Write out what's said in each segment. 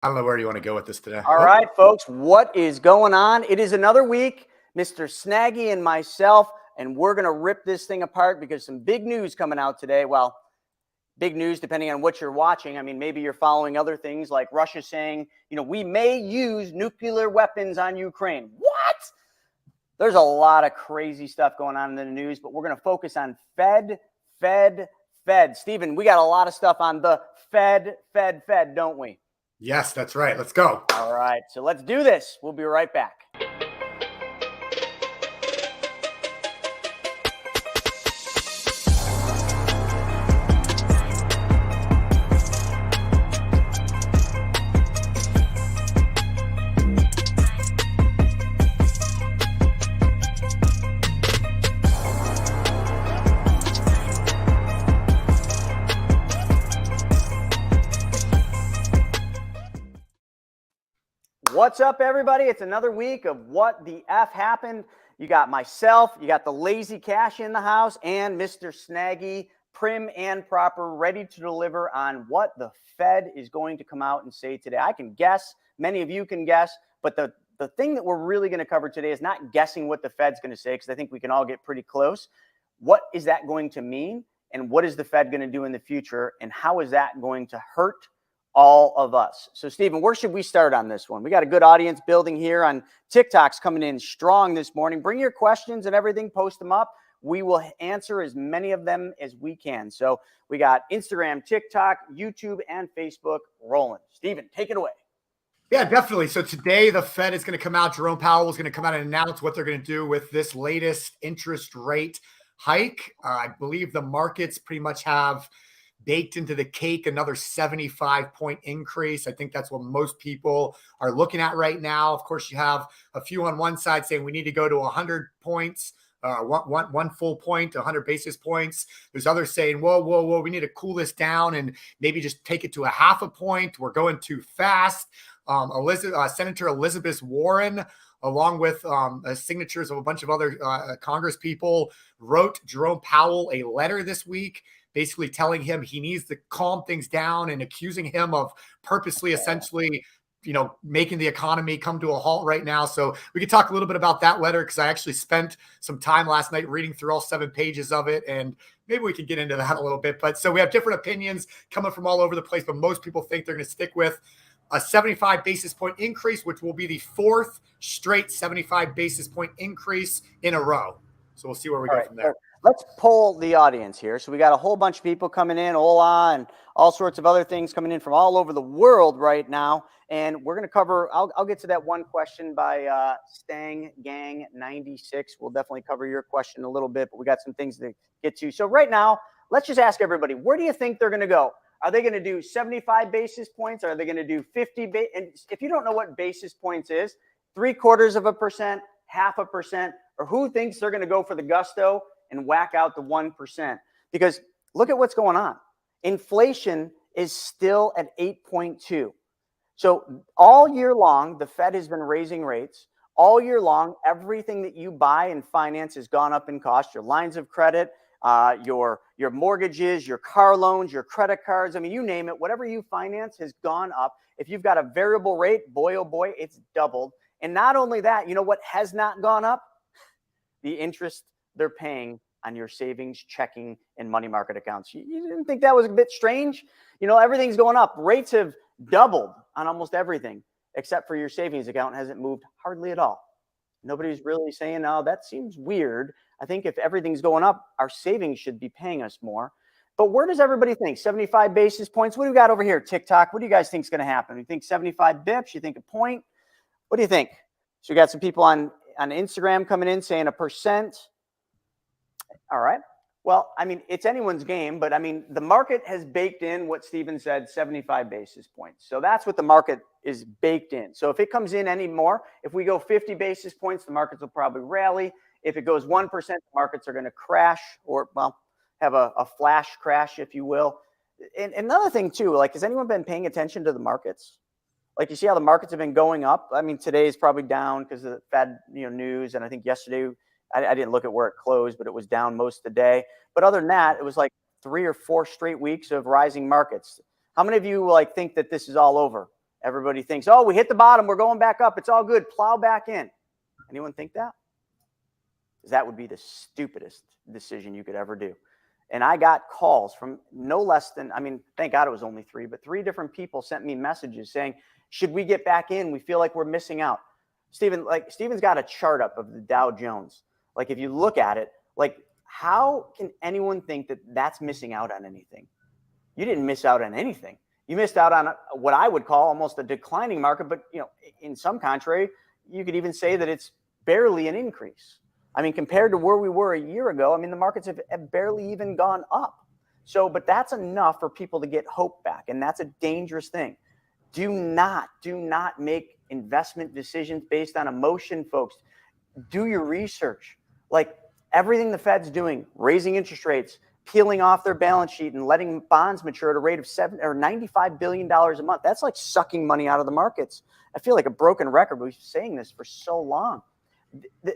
I don't know where you want to go with this today. All right, folks, what is going on? It is another week, Mr. Snaggy and myself, and we're going to rip this thing apart because some big news coming out today. Well, big news depending on what you're watching. I mean, maybe you're following other things like Russia saying, we may use nuclear weapons on Ukraine. What? There's a lot of crazy stuff going on in the news, but we're going to focus on Fed. Stephen, we got a lot of stuff on the Fed, don't we? Yes, that's right. Let's go. All right, so let's do this. We'll be right back. What's up, everybody? It's another week of What the F Happened. You got myself, you got the lazy cash in the house, and Mr. Snaggy, prim and proper, ready to deliver on what the Fed is going to come out and say today. I can guess, many of you can guess, but the thing that we're really going to cover today is not guessing what the Fed's going to say, because I think we can all get pretty close. What is that going to mean, and what is the Fed going to do in the future, and how is that going to hurt all of us? So, Stephen, where should we start on this one? We got a good audience building here on TikTok's coming in strong this morning. Bring your questions and everything, post them up. We will answer as many of them as we can. So we got Instagram, TikTok, YouTube, and Facebook rolling. Stephen, take it away. Yeah, definitely. So today the Fed is going to come out. Jerome Powell is going to come out and announce what they're going to do with this latest interest rate hike. I believe the markets pretty much have baked into the cake another 75-point increase. I think that's what most people are looking at right now. Of course, you have a few on one side saying we need to go to 100 points, one full point, 100 basis points. There's others saying, whoa, we need to cool this down and maybe just take it to a half a point. We're going too fast. Senator Elizabeth Warren, along with signatures of a bunch of other Congress people, wrote Jerome Powell a letter this week, basically telling him he needs to calm things down and accusing him of purposely, essentially, making the economy come to a halt right now. So we could talk a little bit about that letter, because I actually spent some time last night reading through all 7 pages of it, and maybe we can get into that a little bit. But so we have different opinions coming from all over the place, but most people think they're going to stick with a 75 basis point increase, which will be the 4th straight 75 basis point increase in a row. So we'll see where we go from there. Let's poll the audience here. So we got a whole bunch of people coming in, hola, and all sorts of other things coming in from all over the world right now. And we're going to cover, I'll get to that one question by Stang Gang 96. We'll definitely cover your question a little bit, but we got some things to get to. So right now, let's just ask everybody, where do you think they're going to go? Are they going to do 75 basis points? Are they going to do 50? And if you don't know what basis points is, 0.75%, 0.5%, or who thinks they're going to go for the gusto and whack out the 1%? Because look at what's going on. Inflation is still at 8.2. So all year long, the Fed has been raising rates. All year long, everything that you buy and finance has gone up in cost. Your lines of credit, your mortgages, your car loans, your credit cards. I mean, you name it. Whatever you finance has gone up. If you've got a variable rate, boy, oh boy, it's doubled. And not only that, you know what has not gone up? The interest they're paying on your savings, checking, and money market accounts. You didn't think that was a bit strange? Everything's going up. Rates have doubled on almost everything, except for your savings account hasn't moved hardly at all. Nobody's really saying, oh, that seems weird. I think if everything's going up, our savings should be paying us more. But where does everybody think? 75 basis points? What do we got over here? TikTok, what do you guys think is going to happen? You think 75 bips? You think a point? What do you think? So we got some people on Instagram coming in saying 1%. All right. Well, I mean, it's anyone's game, but I mean, the market has baked in what Stephen said, 75 basis points. So that's what the market is baked in. So if it comes in any more, if we go 50 basis points, the markets will probably rally. If it goes 1%, the markets are going to crash, or, well, have a flash crash, if you will. And another thing too, like, has anyone been paying attention to the markets? Like, you see how the markets have been going up? I mean, today is probably down because of the Fed, news. And I think yesterday, I didn't look at where it closed, but it was down most of the day. But other than that, it was like 3 or 4 straight weeks of rising markets. How many of you think that this is all over? Everybody thinks, oh, we hit the bottom, we're going back up, it's all good, plow back in. Anyone think that? Because that would be the stupidest decision you could ever do. And I got calls from no less than, I mean, thank God it was only 3, but 3 different people sent me messages saying, should we get back in? We feel like we're missing out. Steven's got a chart up of the Dow Jones. Like, if you look at it, like, how can anyone think that that's missing out on anything? You didn't miss out on anything. You missed out on what I would call almost a declining market, but, you know, in some contrary, you could even say that it's barely an increase. I mean, compared to where we were a year ago, I mean, the markets have barely even gone up. So, but that's enough for people to get hope back. And that's a dangerous thing. Do not make investment decisions based on emotion, folks. Do your research. Like, everything the Fed's doing, raising interest rates, peeling off their balance sheet and letting bonds mature at a rate of $95 billion a month. That's like sucking money out of the markets. I feel like a broken record. We've been saying this for so long.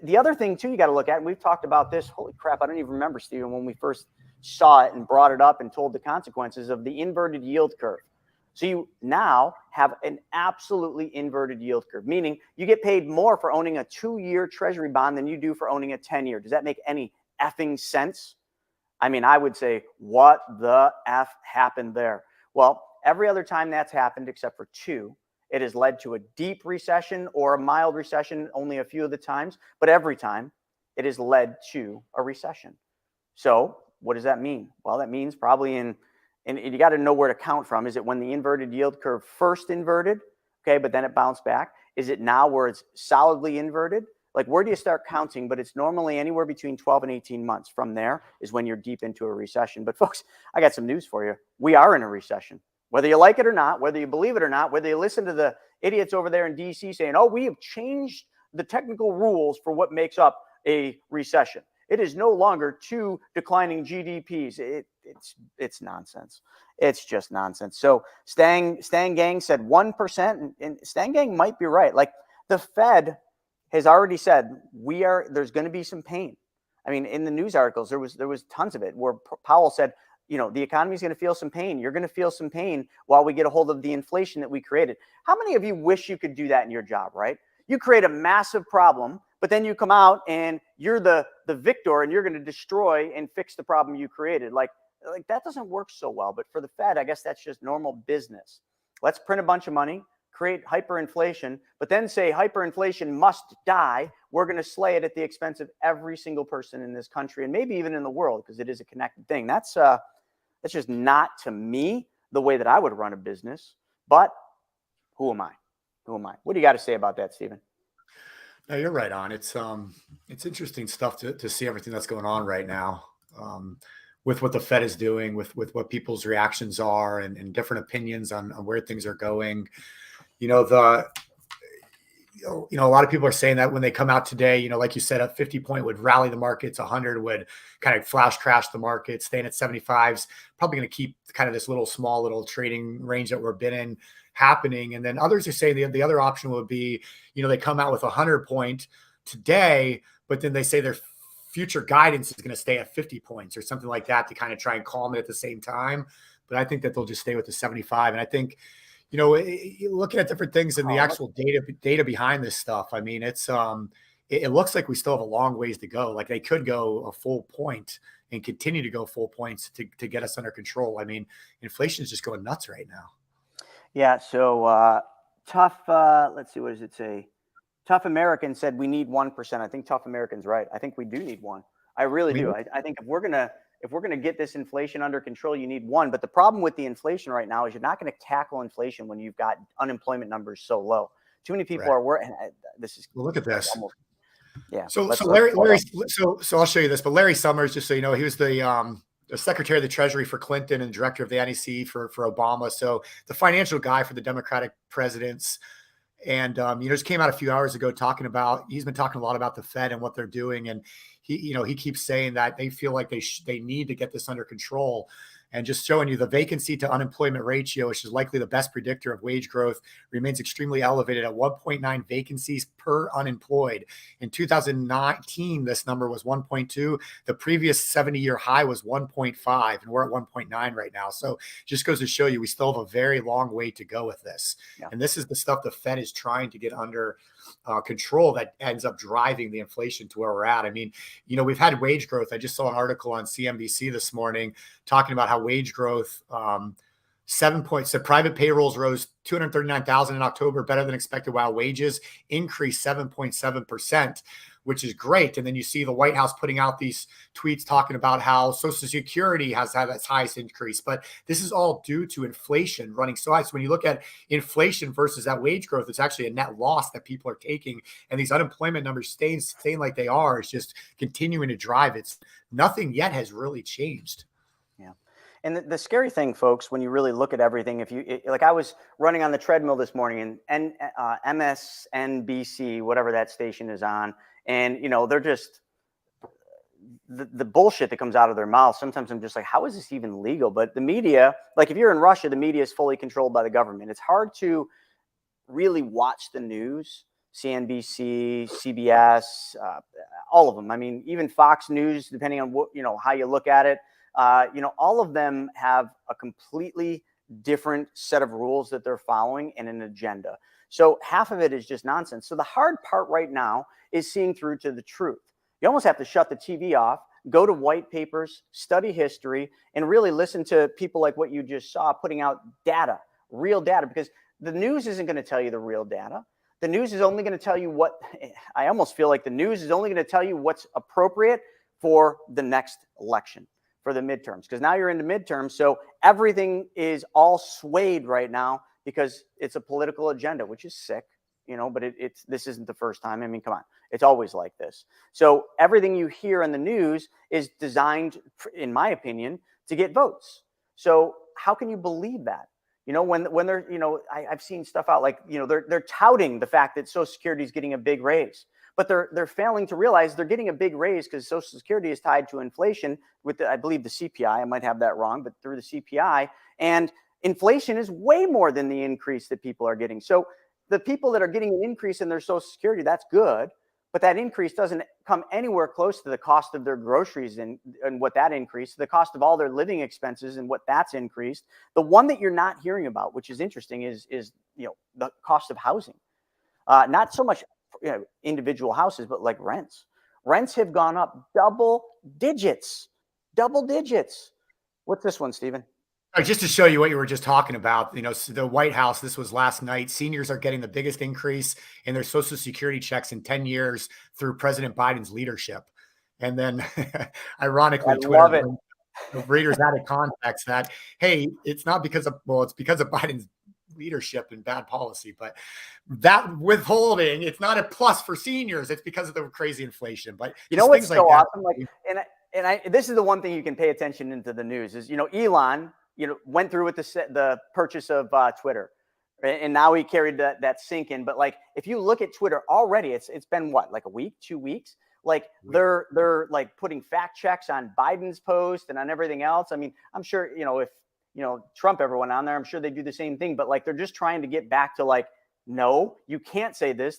The other thing, too, you got to look at, and we've talked about this. Holy crap, I don't even remember, Stephen, when we first saw it and brought it up and told the consequences of the inverted yield curve. So you now have an absolutely inverted yield curve, meaning you get paid more for owning a 2-year treasury bond than you do for owning a 10-year. Does that make any effing sense? I mean, I would say, what the F happened there? Well, every other time that's happened, except for 2, it has led to a deep recession or a mild recession only a few of the times, but every time it has led to a recession. So what does that mean? Well, that means probably and you got to know where to count from. Is it when the inverted yield curve first inverted? Okay, but then it bounced back. Is it now where it's solidly inverted? Like, where do you start counting? But it's normally anywhere between 12 and 18 months. From there is when you're deep into a recession. But folks, I got some news for you. We are in a recession. Whether you like it or not, whether you believe it or not, whether you listen to the idiots over there in DC saying, oh, we have changed the technical rules for what makes up a recession. It is no longer 2 declining GDPs. It's nonsense. It's just nonsense. So Stang Gang said 1%, and Stang Gang might be right. Like, the Fed has already said there's going to be some pain. I mean, in the news articles, there was tons of it where Powell said, you know, the economy is going to feel some pain. You're going to feel some pain while we get a hold of the inflation that we created. How many of you wish you could do that in your job, right? You create a massive problem, but then you come out and you're the victor and you're going to destroy and fix the problem you created. Like that doesn't work so well. But for the Fed, I guess that's just normal business. Let's print a bunch of money, create hyperinflation, but then say hyperinflation must die. We're going to slay it at the expense of every single person in this country and maybe even in the world, because it is a connected thing. That's just not, to me, the way that I would run a business. But who am I? What do you got to say about that, Stephen? No, you're right on. It's interesting stuff to see everything that's going on right now, with what the Fed is doing, with what people's reactions are, and different opinions on where things are going. You know, a lot of people are saying that when they come out today, you know, like you said, a 50 point would rally the markets, 100 would kind of flash crash the market. Staying at 75's probably going to keep kind of this small little trading range that we've been in happening. And then others are saying the other option would be, you know, they come out with 100 point today, but then they say their future guidance is going to stay at 50 points or something like that to kind of try and calm it at the same time. But I think that they'll just stay with the 75. And I think, you know, looking at different things and the actual data behind this stuff, I mean, it looks like we still have a long ways to go. Like, they could go a full point and continue to go full points to get us under control. I mean, inflation is just going nuts right now. Yeah. So tough. Let's see. What does it say? Tough American said we need 1%. I think Tough American's right. I think we do need 1. I really do. I think if we're gonna get this inflation under control, you need 1. But the problem with the inflation right now is you're not going to tackle inflation when you've got unemployment numbers so low. Too many people are working. This is look at this. Almost, yeah. So Larry. So I'll show you this. But Larry Summers, just so you know, he was the Secretary of the Treasury for Clinton and Director of the NEC for Obama. So the financial guy for the Democratic presidents. And, just came out a few hours ago he's been talking a lot about the Fed and what they're doing. And he keeps saying that they feel like they need to get this under control. And just showing you the vacancy to unemployment ratio, which is likely the best predictor of wage growth, remains extremely elevated at 1.9 vacancies per unemployed. In 2019, this number was 1.2. The previous 70-year high was 1.5, and we're at 1.9 right now. So just goes to show you we still have a very long way to go with this. Yeah. And this is the stuff the Fed is trying to get under control that ends up driving the inflation to where we're at. I mean, we've had wage growth. I just saw an article on CNBC this morning talking about how wage growth, 7 points. So private payrolls rose 239,000 in October, better than expected, while wages increased 7.7%, which is great. And then you see the White House putting out these tweets talking about how Social Security has had its highest increase. But this is all due to inflation running so high. So when you look at inflation versus that wage growth, it's actually a net loss that people are taking. And these unemployment numbers staying like they are is just continuing to drive it. Nothing yet has really changed. Yeah. And the scary thing, folks, when you really look at everything, like I was running on the treadmill this morning and MSNBC, whatever that station is on, and, they're just the bullshit that comes out of their mouth. Sometimes I'm just like, how is this even legal? But the media, like if you're in Russia, the media is fully controlled by the government. It's hard to really watch the news, CNBC, CBS, all of them. I mean, even Fox News, depending on what, how you look at it, all of them have a completely different set of rules that they're following and an agenda. So half of it is just nonsense. So the hard part right now is seeing through to the truth. You almost have to shut the TV off, go to white papers, study history, and really listen to people like what you just saw putting out data, real data, because the news isn't going to tell you the real data. The news is only going to tell you I almost feel like the news is only going to tell you what's appropriate for the next election, for the midterms, because now you're into midterms. So everything is all swayed right now because it's a political agenda, which is sick, but this isn't the first time. I mean, come on, it's always like this. So everything you hear in the news is designed, in my opinion, to get votes. So how can you believe that? When they're, I've seen stuff out like, they're touting the fact that Social Security is getting a big raise. But they're failing to realize they're getting a big raise because Social Security is tied to inflation with, I believe, the CPI. I might have that wrong, but through the CPI. And inflation is way more than the increase that people are getting. So the people that are getting an increase in their Social Security, that's good. But that increase doesn't come anywhere close to the cost of their groceries and what that increased, the cost of all their living expenses and what that's increased. The one that you're not hearing about, which is interesting, is the cost of housing. Not so much individual houses, but like rents. Rents have gone up double digits. What's this one, Stephen? Just to show you what you were just talking about, the White House, this was last night. Seniors are getting the biggest increase in their Social Security checks in 10 years through President Biden's leadership. And then ironically, Twitter readers out of context that, hey, it's not because of, it's because of Biden's leadership and bad policy, but that withholding, it's not a plus for seniors. It's because of the crazy inflation. But what's so awesome? Like, and this is the one thing you can pay attention into the news is, Elon, went through with the purchase of Twitter, and now he carried that sink in. But like, if you look at Twitter already, it's been what, like a week, 2 weeks? Like they're like putting fact checks on Biden's post and on everything else. I mean, I'm sure, if Trump ever went on there, I'm sure they do the same thing. But like, they're just trying to get back to like, no, you can't say this.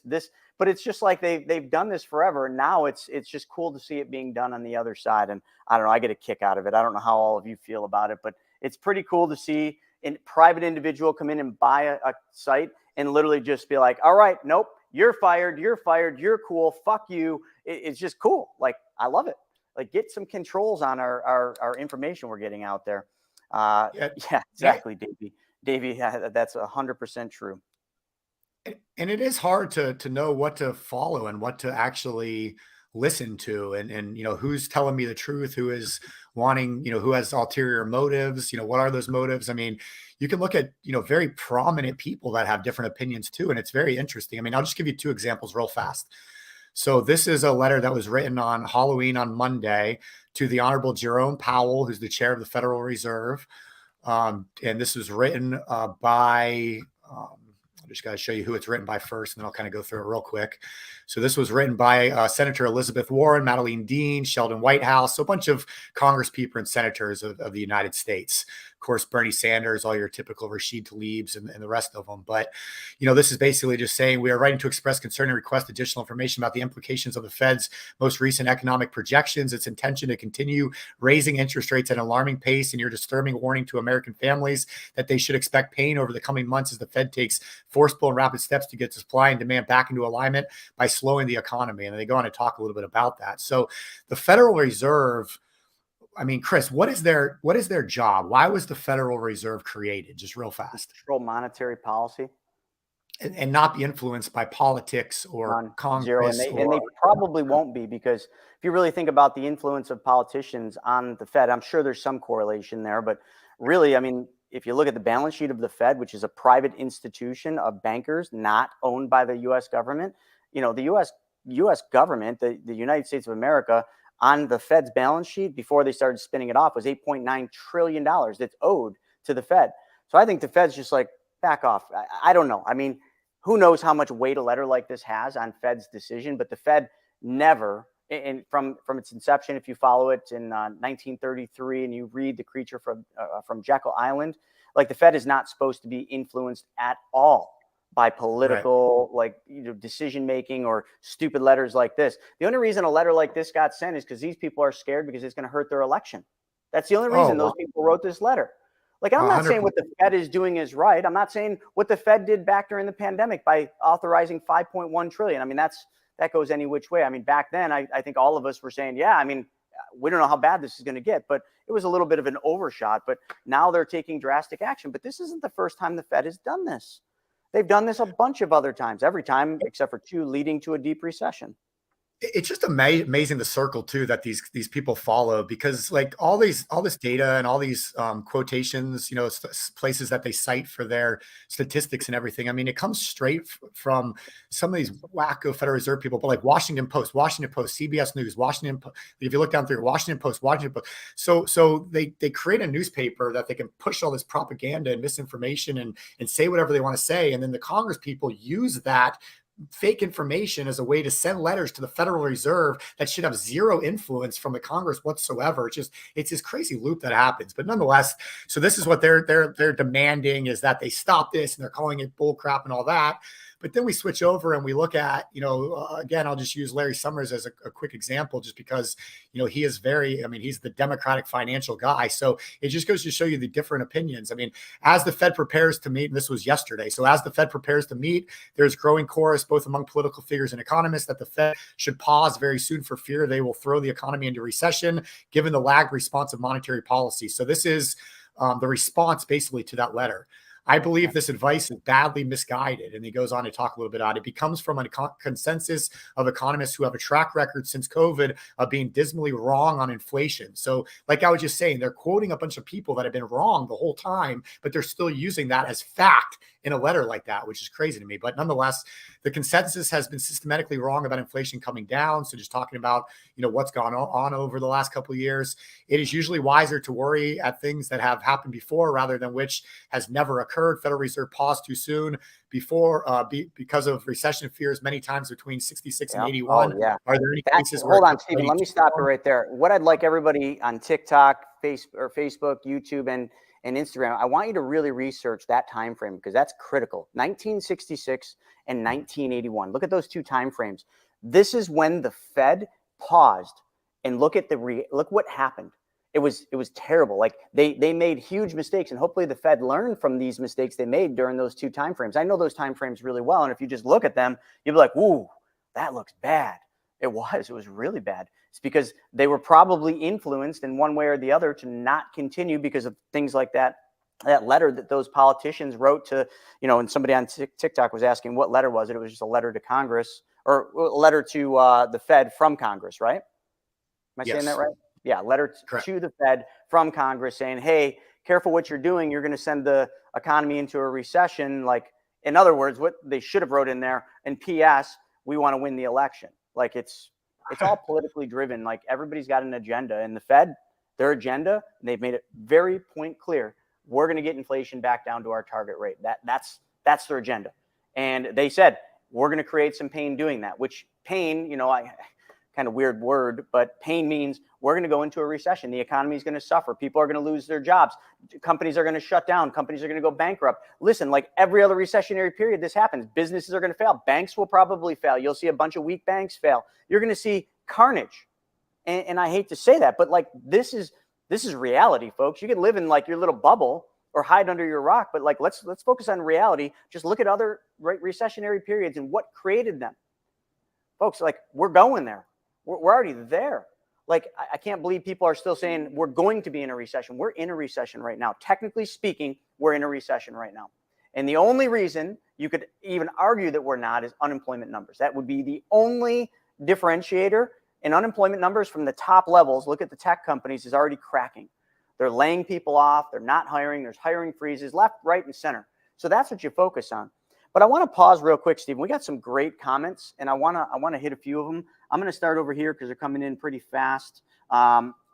But it's just like they've done this forever. And now it's just cool to see it being done on the other side. And I don't know, I get a kick out of it. I don't know how all of you feel about it, but it's pretty cool to see a private individual come in and buy a site and literally just be like, all right, nope, you're fired, you're cool, fuck you. It's just cool. Like, I love it. Like, get some controls on our information we're getting out there. Yeah, exactly, Davey, that's 100% true. And it is hard to know what to follow and what to actually listen to, and who's telling me the truth, who is wanting, who has ulterior motives, what are those motives? I mean, you can look at, very prominent people that have different opinions too. And it's very interesting. I mean, I'll just give you two examples real fast. So this is a letter that was written on Halloween on Monday to the Honorable Jerome Powell, who's the chair of the Federal Reserve. And this was written by, I just got to show you who it's written by first, and then I'll kind of go through it real quick. So this was written by Senator Elizabeth Warren, Madeleine Dean, Sheldon Whitehouse, so a bunch of Congress people and senators of the United States. Of course, Bernie Sanders, all your typical Rashid Tlaibs and the rest of them. But, this is basically just saying we are writing to express concern and request additional information about the implications of the Fed's most recent economic projections, its intention to continue raising interest rates at an alarming pace, and your disturbing warning to American families that they should expect pain over the coming months as the Fed takes forceful and rapid steps to get supply and demand back into alignment by slowing the economy. And they go on to talk a little bit about that. So the Federal Reserve, I mean, Chris, what is their job? Why was the Federal Reserve created? Just real fast. Control monetary policy. And not be influenced by politics or Congress. Zero. And they probably won't be, because if you really think about the influence of politicians on the Fed, I'm sure there's some correlation there. But really, I mean, if you look at the balance sheet of the Fed, which is a private institution of bankers not owned by the U.S. government, the U.S. government, the United States of America, on the Fed's balance sheet before they started spinning it off was $8.9 trillion that's owed to the Fed. So I think the Fed's just like, back off. I don't know. I mean, who knows how much weight a letter like this has on Fed's decision, but the Fed never, and from its inception, if you follow it in 1933 and you read The Creature from Jekyll Island, like, the Fed is not supposed to be influenced at all by political, decision making or stupid letters like this. The only reason a letter like this got sent is because these people are scared because it's going to hurt their election. That's the only reason those people wrote this letter. Like, I'm not 100%. Saying what the Fed is doing is right. I'm not saying what the Fed did back during the pandemic by authorizing $5.1 trillion. I mean, that goes any which way. I mean, back then, I think all of us were saying, yeah, I mean, we don't know how bad this is going to get, but it was a little bit of an overshot. But now they're taking drastic action. But this isn't the first time the Fed has done this. They've done this a bunch of other times, every time except for two leading to a deep recession. It's just amazing the circle too that these people follow, because like all this data and all these quotations, places that they cite for their statistics and everything. I mean, it comes straight from some of these wacko Federal Reserve people, but like Washington Post, CBS News, Washington. If you look down through Washington Post. So they create a newspaper that they can push all this propaganda and misinformation and say whatever they want to say, and then the Congress people use that fake information as a way to send letters to the Federal Reserve that should have zero influence from the Congress whatsoever. It's this crazy loop that happens. But nonetheless, so this is what they're demanding, is that they stop this, and they're calling it bull crap and all that. But then we switch over and we look at, again, I'll just use Larry Summers as a quick example, just because, he is he's the Democratic financial guy. So it just goes to show you the different opinions. I mean, as the Fed prepares to meet, and this was yesterday, so as the Fed prepares to meet, there's growing chorus both among political figures and economists that the Fed should pause very soon for fear they will throw the economy into recession, given the lagged response of monetary policy. So this is the response basically to that letter. I believe this advice is badly misguided. And he goes on to talk a little bit on it. It comes from a consensus of economists who have a track record since COVID of being dismally wrong on inflation. So like I was just saying, they're quoting a bunch of people that have been wrong the whole time, but they're still using that as fact in a letter like that, which is crazy to me. But nonetheless, the consensus has been systematically wrong about inflation coming down. So just talking about, what's gone on over the last couple of years, it is usually wiser to worry at things that have happened before rather than which has never occurred. Federal Reserve paused too soon because of recession fears many times between 66 and 81. Oh, yeah. Are there any cases Hold on, Stephen, let me stop you right there. What I'd like everybody on TikTok, Facebook, YouTube, and Instagram, I want you to really research that time frame, because that's critical. 1966 and 1981. Look at those two time frames. This is when the Fed paused, and look what happened. It was terrible. Like they made huge mistakes, and hopefully the Fed learned from these mistakes they made during those two time frames. I know those time frames really well, and if you just look at them, you'll be like, "Ooh, that looks bad." It was really bad. It's because they were probably influenced in one way or the other to not continue because of things like that letter that those politicians wrote to, and somebody on TikTok was asking what letter was it? It was just a letter to Congress, or a letter to the Fed from Congress, right? Am I saying that right? Yeah, letter to the Fed from Congress saying, hey, careful what you're doing. You're going to send the economy into a recession. Like, in other words, what they should have wrote in there, and P.S., we want to win the election. Like, it's all politically driven. Like, everybody's got an agenda, and the Fed, their agenda, and they've made it very point clear. We're going to get inflation back down to our target rate. That's their agenda. And they said, we're going to create some pain doing that, which pain, kind of weird word, but pain means we're going to go into a recession. The economy is going to suffer. People are going to lose their jobs. Companies are going to shut down. Companies are going to go bankrupt. Listen, like every other recessionary period, this happens. Businesses are going to fail. Banks will probably fail. You'll see a bunch of weak banks fail. You're going to see carnage. And I hate to say that, but like this is reality, folks. You can live in like your little bubble or hide under your rock, but like let's focus on reality. Just look at other recessionary periods and what created them. Folks, like we're going there. We're already there. Like, I can't believe people are still saying we're going to be in a recession. We're in a recession right now. Technically speaking, we're in a recession right now. And the only reason you could even argue that we're not is unemployment numbers. That would be the only differentiator. And unemployment numbers from the top levels, look at the tech companies, is already cracking. They're laying people off. They're not hiring. There's hiring freezes left, right, and center. So that's what you focus on. But I want to pause real quick, Stephen. We got some great comments, and I want to hit a few of them. I'm going to start over here because they're coming in pretty fast.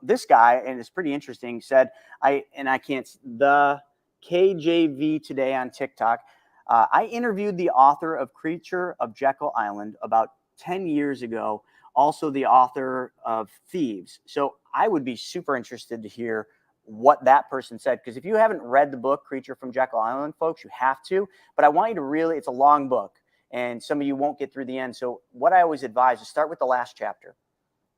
This guy, and it's pretty interesting, said, the KJV today on TikTok, I interviewed the author of Creature of Jekyll Island about 10 years ago, also the author of Thieves. So I would be super interested to hear what that person said, because if you haven't read the book Creature from Jekyll Island, folks, you have to. But I want you to really, it's a long book, and some of you won't get through the end. So what I always advise is start with the last chapter.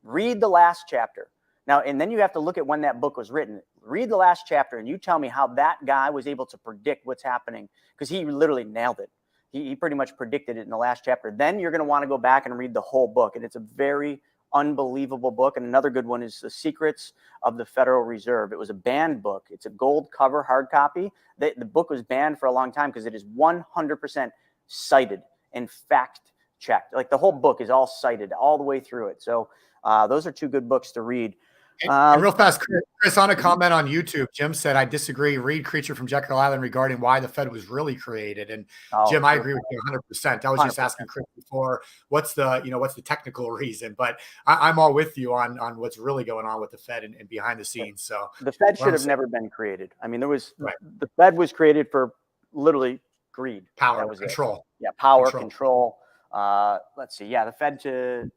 Read the last chapter. Now, and then you have to look at when that book was written. Read the last chapter, and you tell me how that guy was able to predict what's happening, because he literally nailed it. He pretty much predicted it in the last chapter. Then you're going to want to go back and read the whole book, and it's a very unbelievable book. And another good one is The Secrets of the Federal Reserve. It was a banned book. It's a gold cover hard copy. The book was banned for a long time because it is 100% cited and fact checked. Like the whole book is all cited all the way through it. So those are two good books to read. And real fast, Chris, on a comment on YouTube, Jim said, I disagree. Read Creature from Jekyll Island regarding why the Fed was really created. And Jim, I agree with you 100%. I was just asking Chris before, what's the technical reason? But I'm all with you on what's really going on with the Fed and behind the scenes. So the Fed should have never been created. I mean, the Fed was created for literally greed. Power, that was control. It. Yeah, power, control. Let's see. Yeah, the Fed to...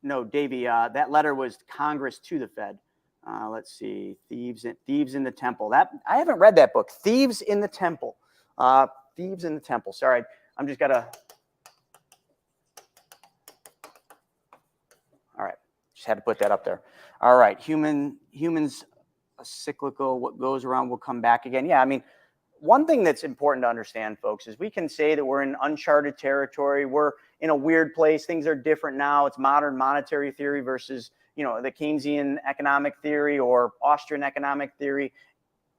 No, Davey, that letter was Congress to the Fed. Let's see, Thieves in the Temple. That I haven't read that book. Thieves in the Temple. Thieves in the Temple. Sorry, I'm just gotta. All right, just had to put that up there. All right, humans cyclical. What goes around will come back again. Yeah, I mean, one thing that's important to understand, folks, is we can say that we're in uncharted territory. We're in a weird place. Things are different now. It's modern monetary theory versus, the Keynesian economic theory or Austrian economic theory.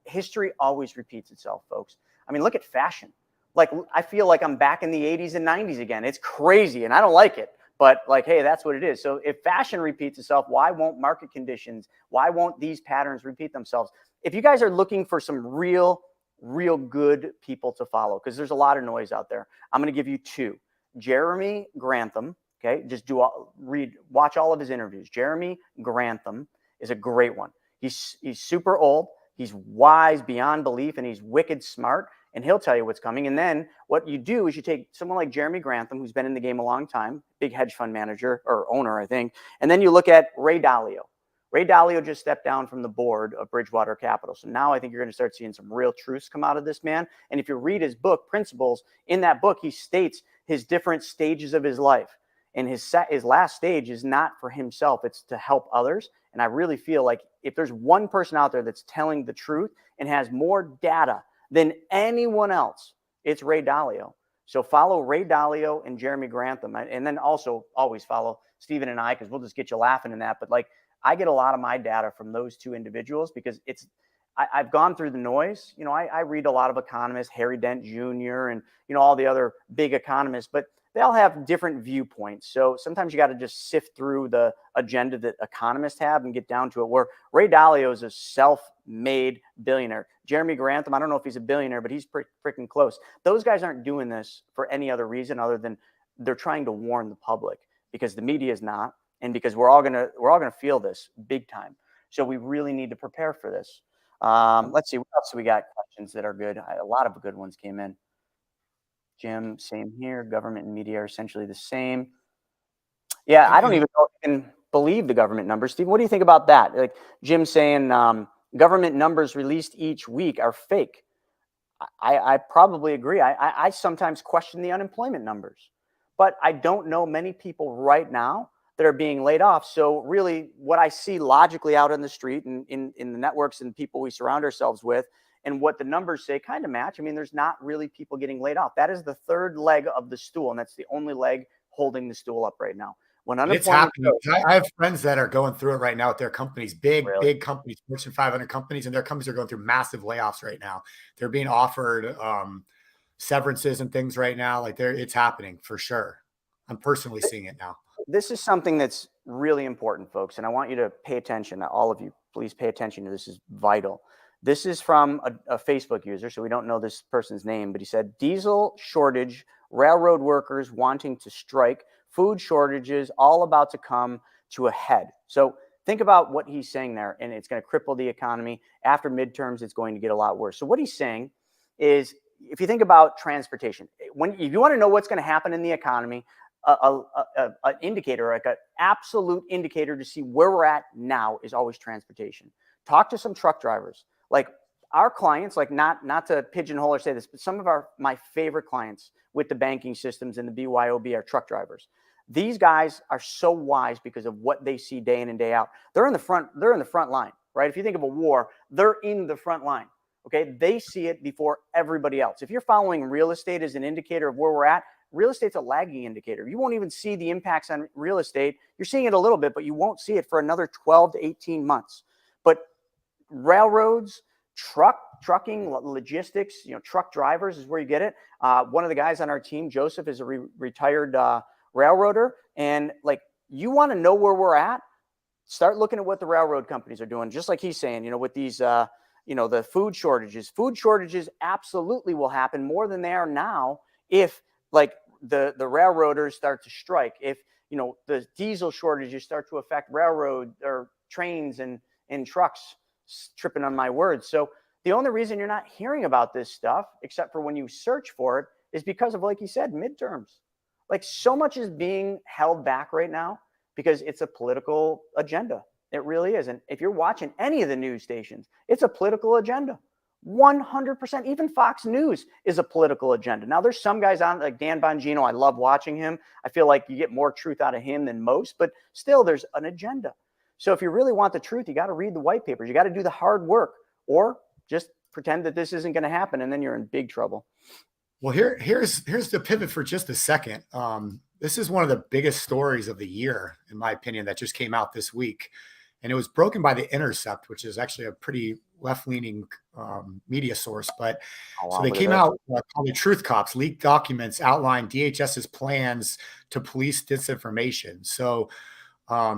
History always repeats itself, folks. I mean, look at fashion. Like, I feel like I'm back in the 80s and 90s again. It's crazy, and I don't like it. But, like, hey, that's what it is. So if fashion repeats itself, why won't market conditions, why won't these patterns repeat themselves? If you guys are looking for some real good people to follow, because there's a lot of noise out there, I'm going to give you two. Jeremy Grantham, okay, just watch all of his interviews. Jeremy Grantham is a great one. He's super old, he's wise beyond belief, and he's wicked smart, and he'll tell you what's coming. And then what you do is you take someone like Jeremy Grantham, who's been in the game a long time, big hedge fund manager or owner, I think, and then you look at Ray Dalio. Ray Dalio just stepped down from the board of Bridgewater Capital. So now I think you're going to start seeing some real truths come out of this man. And if you read his book, Principles, in that book, he states his different stages of his life. And his last stage is not for himself. It's to help others. And I really feel like if there's one person out there that's telling the truth and has more data than anyone else, it's Ray Dalio. So follow Ray Dalio and Jeremy Grantham. And then also always follow Stephen and I, because we'll just get you laughing in that. But like, I get a lot of my data from those two individuals because I've gone through the noise. I read a lot of economists, Harry Dent Jr. and, all the other big economists, but they all have different viewpoints. So sometimes you got to just sift through the agenda that economists have and get down to it, where Ray Dalio is a self-made billionaire. Jeremy Grantham, I don't know if he's a billionaire, but he's freaking close. Those guys aren't doing this for any other reason other than they're trying to warn the public, because the media is not. And because we're all gonna feel this big time, so we really need to prepare for this. Let's see what else we got. Questions that are good. A lot of good ones came in. Jim, same here. Government and media are essentially the same. Yeah, I don't even know if I can believe the government numbers. Steve, what do you think about that? Like Jim saying government numbers released each week are fake. I probably agree. I sometimes question the unemployment numbers, but I don't know many people right now that are being laid off. So really what I see logically out in the street and in the networks and people we surround ourselves with and what the numbers say kind of match. I mean, there's not really people getting laid off. That is the third leg of the stool, and that's the only leg holding the stool up right now. When It's unemployment happening. I have friends that are going through it right now at their companies, really, big companies, Fortune 500 companies, and their companies are going through massive layoffs right now. They're being offered severances and things right now. Like it's happening for sure. I'm personally seeing it now. this is something that's really important, folks, and I want you to pay attention. All of you, please pay attention to this. Is vital. This is from a Facebook user, so we don't know this person's name, but he said, diesel shortage, railroad workers wanting to strike, food shortages, all about to come to a head. So think about what he's saying there, and it's going to cripple the economy. After midterms, it's going to get a lot worse. So what he's saying is, if you think about transportation, if you want to know what's going to happen in the economy, an indicator, like an absolute indicator to see where we're at now, is always transportation. Talk to some truck drivers. Like our clients, like not to pigeonhole or say this, but some of my favorite clients with the banking systems and the BYOB are truck drivers. These guys are so wise because of what they see day in and day out. They're in the front line, right? If you think of a war, they're in the front line. Okay. They see it before everybody else. If you're following real estate as an indicator of where we're at, real estate's a lagging indicator. You won't even see the impacts on real estate. You're seeing it a little bit, but you won't see it for another 12 to 18 months. But railroads, trucking, logistics, truck drivers is where you get it. One of the guys on our team, Joseph, is a retired railroader. And like, you want to know where we're at, start looking at what the railroad companies are doing. Just like he's saying, with these, the food shortages absolutely will happen more than they are now. If like the railroaders start to strike, if, the diesel shortages start to affect railroad or trains and trucks, tripping on my words. So the only reason you're not hearing about this stuff, except for when you search for it, is because of, like you said, midterms. Like so much is being held back right now because it's a political agenda. It really is. And if you're watching any of the news stations, it's a political agenda. 100%. Even Fox News is a political agenda. Now there's some guys on, like Dan Bongino. I love watching him. I feel like you get more truth out of him than most, but still there's an agenda. So if you really want the truth, you got to read the white papers. You got to do the hard work, or just pretend that this isn't going to happen, and then you're in big trouble. Well, here's the pivot for just a second. This is one of the biggest stories of the year, in my opinion, that just came out this week. And it was broken by The Intercept, which is actually a pretty left-leaning media source. But so they came out called the Truth Cops, leaked documents outline DHS's plans to police disinformation. So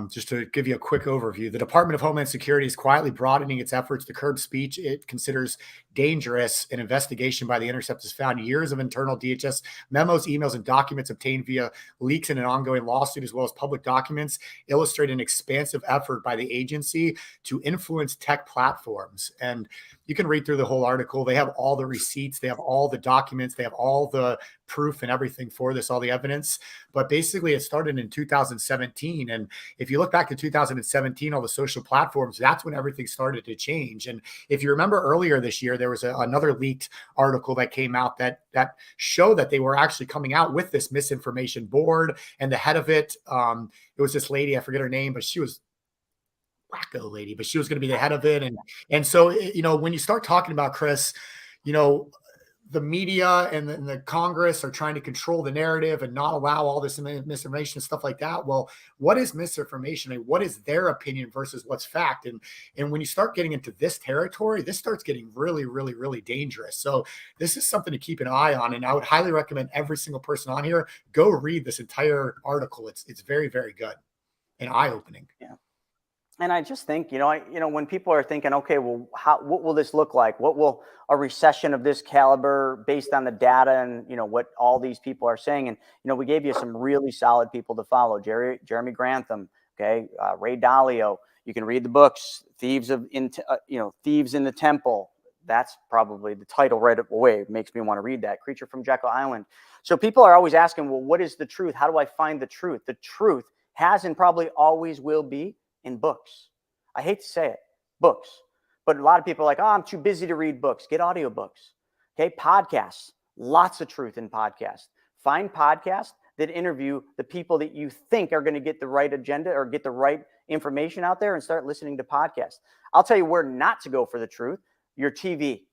just to give you a quick overview, the Department of Homeland Security is quietly broadening its efforts to curb speech it considers dangerous. An investigation by The Intercept has found years of internal DHS memos, emails, and documents obtained via leaks in an ongoing lawsuit, as well as public documents, illustrate an expansive effort by the agency to influence tech platforms. And you can read through the whole article. They have all the receipts, they have all the documents, they have all the proof and everything for this, all the evidence. But basically it started in 2017. And if you look back to 2017, all the social platforms, that's when everything started to change. And if you remember earlier this year, there was another leaked article that came out that showed that they were actually coming out with this misinformation board. And the head of it, it was this lady, I forget her name, but she was wacko lady, but she was going to be the head of it. And so, when you start talking about, Chris, the media and the Congress are trying to control the narrative and not allow all this misinformation and stuff like that. Well, what is misinformation? And what is their opinion versus what's fact? And when you start getting into this territory, this starts getting really, really, really dangerous. So this is something to keep an eye on. And I would highly recommend every single person on here go read this entire article. It's very, very good and eye-opening. Yeah. And I just think, when people are thinking, okay, well, what will this look like? What will a recession of this caliber, based on the data and, what all these people are saying? And, we gave you some really solid people to follow. Jeremy Grantham, okay, Ray Dalio. You can read the books, Thieves in the Temple. That's probably the title right away. It makes me want to read that. Creature from Jekyll Island. So people are always asking, well, what is the truth? How do I find the truth? The truth has and probably always will be in books. I hate to say it, books. But a lot of people are like, oh, I'm too busy to read books. Get audiobooks. Okay, podcasts. Lots of truth in podcasts. Find podcasts that interview the people that you think are going to get the right agenda or get the right information out there, and start listening to podcasts. I'll tell you where not to go for the truth. Your TV.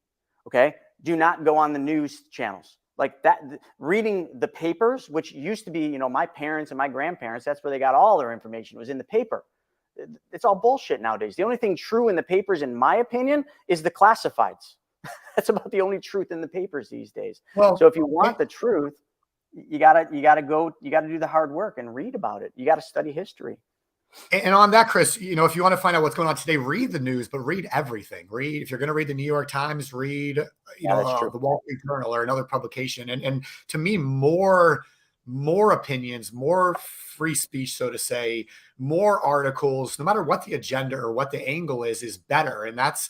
Okay. Do not go on the news channels like that. Reading the papers, which used to be, you know, my parents and my grandparents, that's where they got all their information, was in the paper. It's all bullshit nowadays. The only thing true in the papers, in my opinion, is the classifieds. That's about the only truth in the papers these days. Well, so if you want the truth, you gotta do the hard work and read about it. You got to study history. And on that, Chris, you know, if you want to find out what's going on today, read the news, but read everything. Read, if you're going to read the New York Times, read, the Wall Street Journal or another publication. And to me, more opinions, more free speech, so to say, more articles, no matter what the agenda or what the angle is better. And that's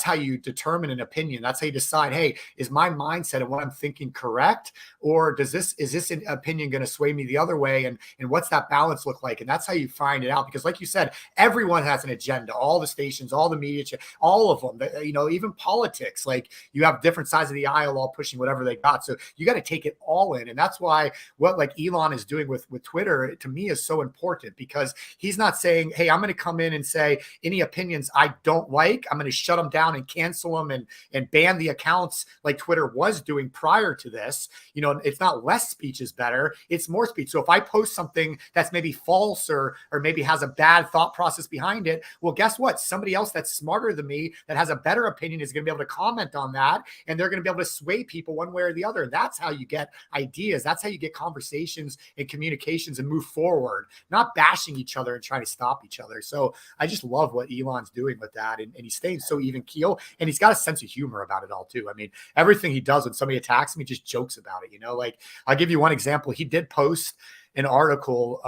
how you determine an opinion. That's how you decide, hey, is my mindset and what I'm thinking correct? Or is this an opinion going to sway me the other way? And what's that balance look like? And that's how you find it out. Because like you said, everyone has an agenda, all the stations, all the media, all of them, you know, even politics, like you have different sides of the aisle all pushing whatever they got. So you got to take it all in. And that's why what like Elon is doing with Twitter, to me, is so important, because he's not saying, hey, I'm going to come in and say any opinions I don't like, I'm going to shut them down and cancel them and ban the accounts like Twitter was doing prior to this. You know, it's not less speech is better, it's more speech. So if I post something that's maybe false or maybe has a bad thought process behind it, well, guess what? Somebody else that's smarter than me, that has a better opinion, is going to be able to comment on that, and they're going to be able to sway people one way or the other. And that's how you get ideas. That's how you get conversations and communications and move forward, not bashing each other and trying to stop each other. So I just love what Elon's doing with that. And he's staying so even keel, and he's got a sense of humor about it all too. I mean, everything he does when somebody attacks him, he just jokes about it. You know, like I'll give you one example. He did post an article.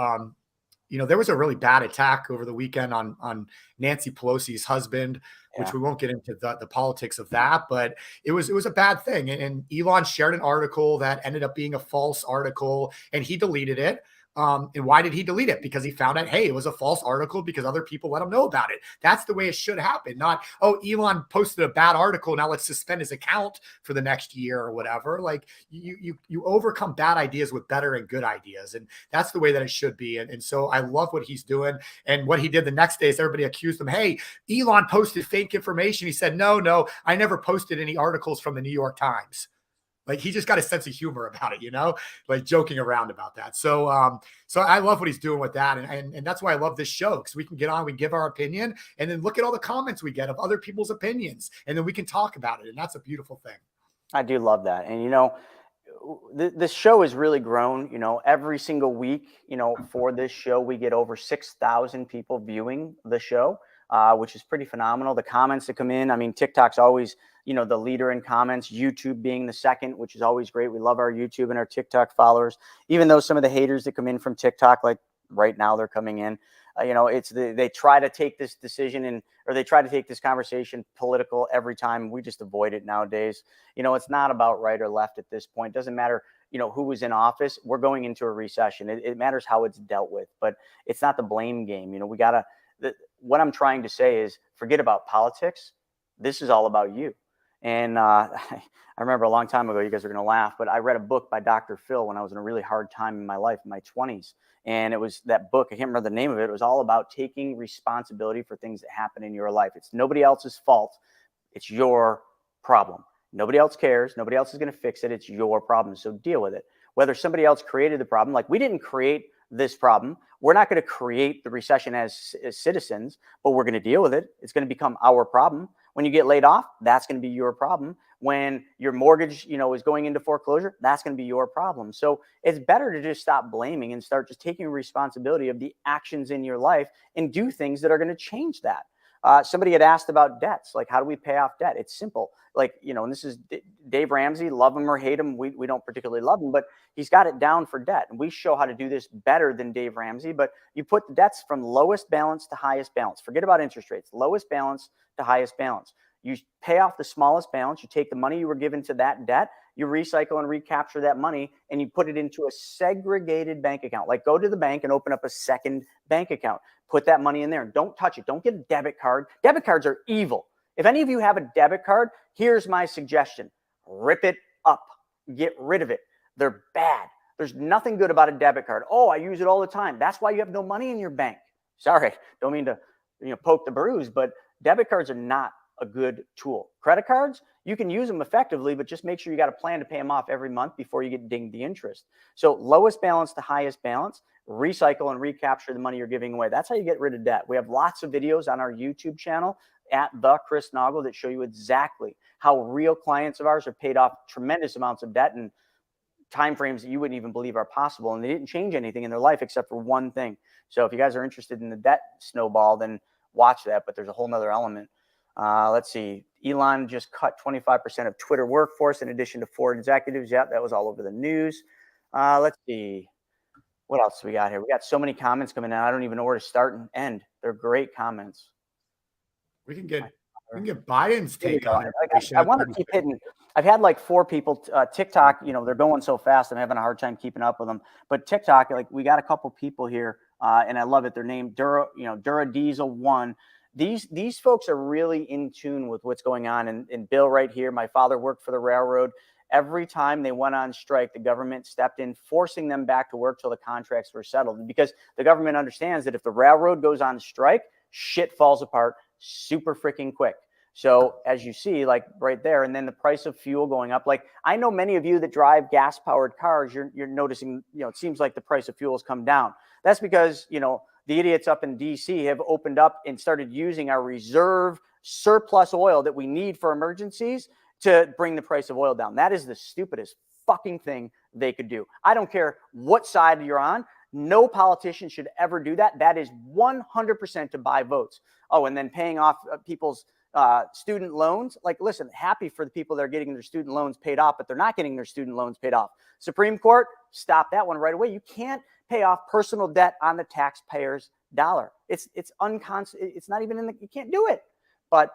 You know, there was a really bad attack over the weekend on Nancy Pelosi's husband, which we won't get into the politics of that, but it was a bad thing. And Elon shared an article that ended up being a false article, and he deleted it. And why did he delete it? Because he found out, hey, it was a false article because other people let him know about it. That's the way it should happen. Not, oh, Elon posted a bad article, now let's suspend his account for the next year or whatever. Like you overcome bad ideas with better and good ideas. And that's the way that it should be. And so I love what he's doing. And what he did the next day is everybody accused him, hey, Elon posted fake information. He said, no, I never posted any articles from the New York Times. Like he just got a sense of humor about it, you know, like joking around about that. So, so I love what he's doing with that. And that's why I love this show, because we can get on, we give our opinion, and then look at all the comments we get of other people's opinions. And then we can talk about it. And that's a beautiful thing. I do love that. And, you know, this show has really grown, you know, every single week, you know, for this show, we get over 6,000 people viewing the show, which is pretty phenomenal. The comments that come in, I mean, TikTok's always, you know, the leader in comments, YouTube being the second, which is always great. We love our YouTube and our TikTok followers, even though some of the haters that come in from TikTok, like right now they're coming in, you know, they try to take this decision or they try to take this conversation political every time. We just avoid it nowadays. You know, it's not about right or left at this point. It doesn't matter, you know, who was in office. We're going into a recession. It matters how it's dealt with, but it's not the blame game. You know, what I'm trying to say is forget about politics. This is all about you. And I remember a long time ago, you guys are going to laugh, but I read a book by Dr. Phil when I was in a really hard time in my life, in my 20s. And it was that book, I can't remember the name of it. It was all about taking responsibility for things that happen in your life. It's nobody else's fault. It's your problem. Nobody else cares. Nobody else is going to fix it. It's your problem. So deal with it. Whether somebody else created the problem, like we didn't create this problem. We're not going to create the recession as citizens, but we're going to deal with it. It's going to become our problem. When you get laid off, that's going to be your problem. When your mortgage, you know, is going into foreclosure, that's going to be your problem. So it's better to just stop blaming and start just taking responsibility of the actions in your life and do things that are going to change that. Somebody had asked about debts, like how do we pay off debt? It's simple. Like, you know, and this is Dave Ramsey, love him or hate him. We don't particularly love him, but he's got it down for debt. And we show how to do this better than Dave Ramsey, but you put the debts from lowest balance to highest balance. Forget about interest rates, lowest balance to highest balance. You pay off the smallest balance. You take the money you were given to that debt, you recycle and recapture that money, and you put it into a segregated bank account. Like go to the bank and open up a second bank account. Put that money in there and don't touch it. Don't get a debit card. Debit cards are evil. If any of you have a debit card, here's my suggestion. Rip it up. Get rid of it. They're bad. There's nothing good about a debit card. Oh, I use it all the time. That's why you have no money in your bank. Sorry, don't mean to poke the bruise, but debit cards are not a good tool. Credit cards, you can use them effectively, but just make sure you got a plan to pay them off every month before you get dinged the interest. So lowest balance to highest balance, recycle and recapture the money you're giving away. That's how you get rid of debt. We have lots of videos on our YouTube channel at the Chris Naugle that show you exactly how real clients of ours are paid off tremendous amounts of debt and timeframes that you wouldn't even believe are possible. And they didn't change anything in their life except for one thing. So if you guys are interested in the debt snowball, then watch that. But there's a whole nother element. Let's see. Elon just cut 25% of Twitter workforce in addition to Ford executives. Yeah, that was all over the news. Let's see. What else we got here? We got so many comments coming in. I don't even know where to start and end. They're great comments. We can get Biden's take on it. I want to keep hitting. I've had like 4 people. TikTok, they're going so fast. I'm having a hard time keeping up with them. But TikTok, like we got a couple people here, and I love it. They're named Dura Diesel 1. These folks are really in tune with what's going on. And Bill right here, my father worked for the railroad. Every time they went on strike, the government stepped in, forcing them back to work till the contracts were settled. Because the government understands that if the railroad goes on strike, shit falls apart super freaking quick. So as you see, like right there, and then the price of fuel going up. Like I know many of you that drive gas powered cars, you're noticing, it seems like the price of fuel has come down. That's because, the idiots up in DC have opened up and started using our reserve surplus oil that we need for emergencies to bring the price of oil down. That is the stupidest fucking thing they could do. I don't care what side you're on. No politician should ever do that. That is 100% to buy votes. Oh, and then paying off people's student loans. Like, listen, happy for the people that are getting their student loans paid off, but they're not getting their student loans paid off. Supreme Court, stop that one right away. You can't pay off personal debt on the taxpayer's dollar. It's not even in the, you can't do it. But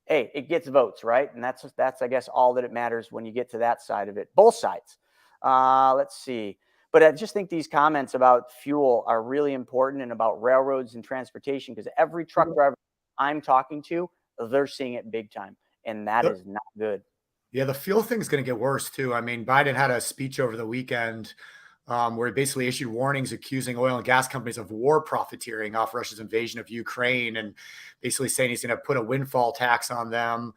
hey, it gets votes, right? And that's I guess all that it matters when you get to that side of it. Both sides. Let's see. But I just think these comments about fuel are really important and about railroads and transportation, because every truck driver I'm talking to, they're seeing it big time. And that is not good. Yeah, the fuel thing is going to get worse too. I mean, Biden had a speech over the weekend where he basically issued warnings accusing oil and gas companies of war profiteering off Russia's invasion of Ukraine, and basically saying he's going to put a windfall tax on them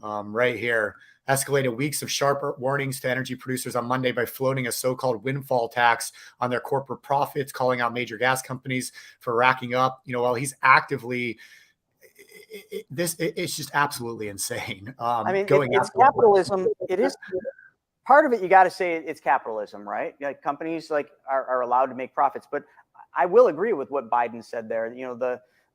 right here. Escalated weeks of sharp warnings to energy producers on Monday by floating a so-called windfall tax on their corporate profits, calling out major gas companies for racking up. While he's actively, it's just absolutely insane. I mean, it's capitalism. It is part of it. You got to say it's capitalism, right? Like companies are allowed to make profits, but I will agree with what Biden said there.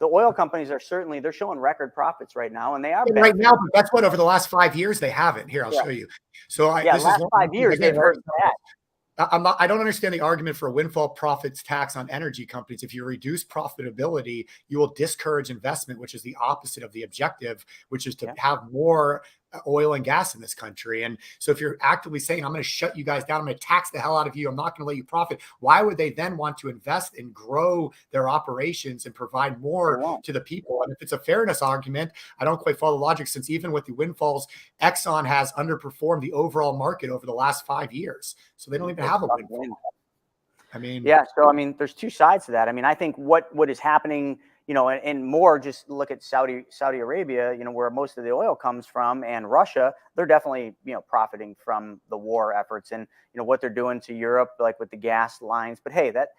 The oil companies are certainly, they're showing record profits right now, and they are right now. But that's what over the last 5 years they haven't. Here, I'll show you. So last 5 years they've heard that. I don't understand the argument for a windfall profits tax on energy companies. If you reduce profitability, you will discourage investment, which is the opposite of the objective, which is to have more oil and gas in this country. And so if you're actively saying, I'm going to shut you guys down, I'm going to tax the hell out of you, I'm not going to let you profit, why would they then want to invest and grow their operations and provide more to the people? And if it's a fairness argument, I don't quite follow the logic, since even with the windfalls, Exxon has underperformed the overall market over the last 5 years. So they don't even have a windfall. I mean, so, there's two sides to that. I think what is happening, and more, just look at Saudi Arabia, where most of the oil comes from, and Russia, they're definitely, profiting from the war efforts and, what they're doing to Europe, like with the gas lines. But hey, that,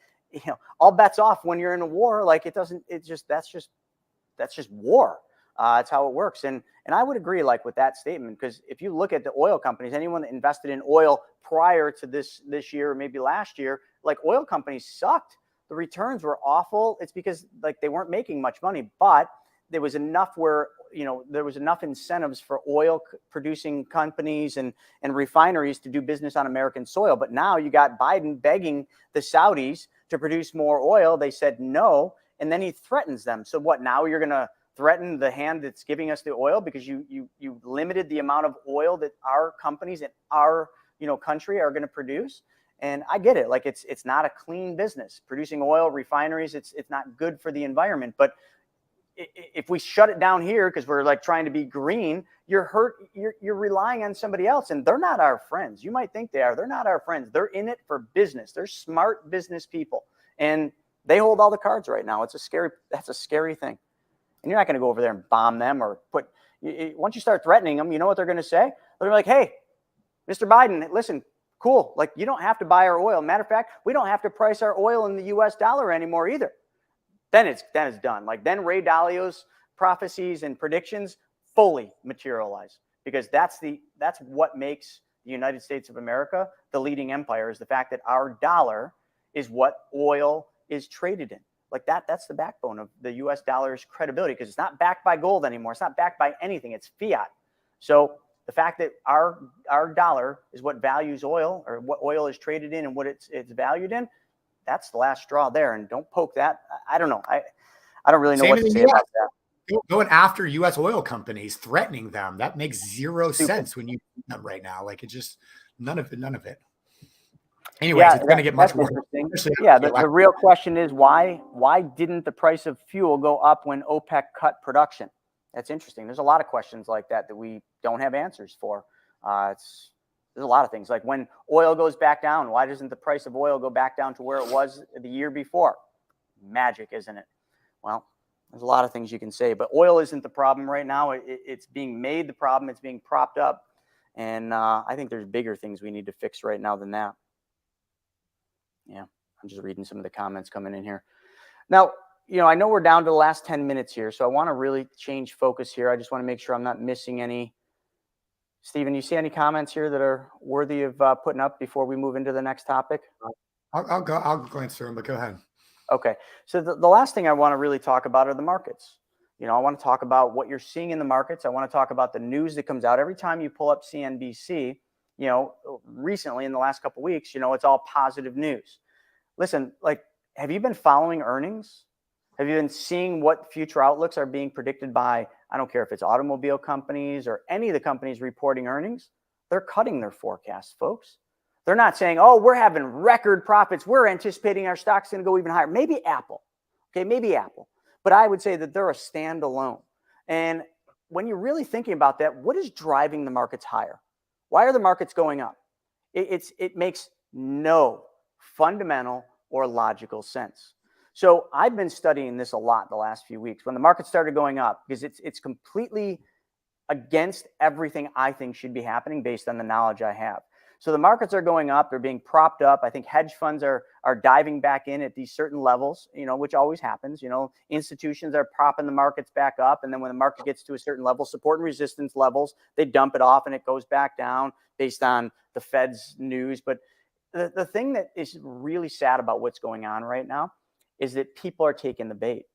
all bets off when you're in a war. Like that's just war. It's how it works. And I would agree, like, with that statement, because if you look at the oil companies, anyone that invested in oil prior to this year or maybe last year, like, oil companies sucked. The returns were awful. It's because, like, they weren't making much money, but there was enough where, there was enough incentives for oil producing companies and refineries to do business on American soil. But now you got Biden begging the Saudis to produce more oil. They said no, and then he threatens them. So what, now you're going to threaten the hand that's giving us the oil because you limited the amount of oil that our companies in our country are going to produce. And I get it. Like it's not a clean business producing oil refineries. It's not good for the environment. But if we shut it down here because we're like trying to be green, you're relying on somebody else, and they're not our friends. You might think they are. They're not our friends. They're in it for business. They're smart business people, and they hold all the cards right now. That's a scary thing. And you're not going to go over there and bomb them or once you start threatening them, you know what they're going to say? They're like, hey, Mr. Biden, listen, cool. Like, you don't have to buy our oil. Matter of fact, we don't have to price our oil in the US dollar anymore either. Then it's done. Like then Ray Dalio's prophecies and predictions fully materialize, because that's what makes the United States of America the leading empire, is the fact that our dollar is what oil is traded in. Like that's the backbone of the US dollar's credibility, because it's not backed by gold anymore. It's not backed by anything. It's fiat. So the fact that our dollar is what values oil, or what oil is traded in and what it's valued in, that's the last straw there. And don't poke that. I don't know. I don't really know what to say about that. Going after U.S. oil companies, threatening them, that makes zero sense when you see them right now. Like it just, none of it. Anyways, it's going to get much more interesting. Yeah, the real question is why didn't the price of fuel go up when OPEC cut production? That's interesting. There's a lot of questions like that we don't have answers for. There's a lot of things, like when oil goes back down, why doesn't the price of oil go back down to where it was the year before? Magic, isn't it? Well, there's a lot of things you can say, but oil isn't the problem right now. It's being made the problem. It's being propped up. And I think there's bigger things we need to fix right now than that. Yeah, I'm just reading some of the comments coming in here. Now, I know we're down to the last 10 minutes here, so I want to really change focus here. I just want to make sure I'm not missing any. Stephen, you see any comments here that are worthy of putting up before we move into the next topic? I'll glance through them, but go ahead. Okay. So the last thing I want to really talk about are the markets. I want to talk about what you're seeing in the markets. I want to talk about the news that comes out every time you pull up CNBC. Recently in the last couple of weeks, it's all positive news. Listen, like, have you been following earnings? Have you been seeing what future outlooks are being predicted by, I don't care if it's automobile companies or any of the companies reporting earnings? They're cutting their forecasts, folks. They're not saying, oh, we're having record profits. We're anticipating our stock's going to go even higher. Maybe Apple. Okay, maybe Apple. But I would say that they're a standalone. And when you're really thinking about that, what is driving the markets higher? Why are the markets going up? It makes no fundamental or logical sense. So I've been studying this a lot the last few weeks when the market started going up, because it's completely against everything I think should be happening based on the knowledge I have. So the markets are going up. They're being propped up. I think hedge funds are diving back in at these certain levels, which always happens. Institutions are propping the markets back up. And then when the market gets to a certain level, support and resistance levels, they dump it off and it goes back down based on the Fed's news. But the thing that is really sad about what's going on right now is that people are taking the bait.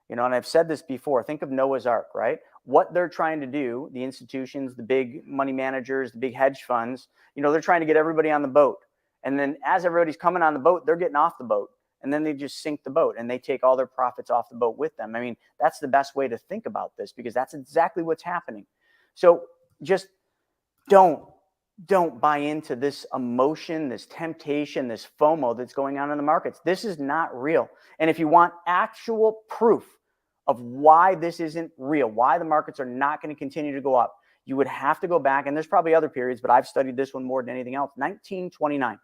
And I've said this before, think of Noah's Ark, right? What they're trying to do, the institutions, the big money managers, the big hedge funds, they're trying to get everybody on the boat. And then as everybody's coming on the boat, they're getting off the boat. And then they just sink the boat and they take all their profits off the boat with them. I mean, that's the best way to think about this, because that's exactly what's happening. So just don't buy into this emotion, this temptation, this FOMO that's going on in the markets. This is not real. And if you want actual proof of why this isn't real, why the markets are not going to continue to go up, you would have to go back, and there's probably other periods, but I've studied this one more than anything else, 1929.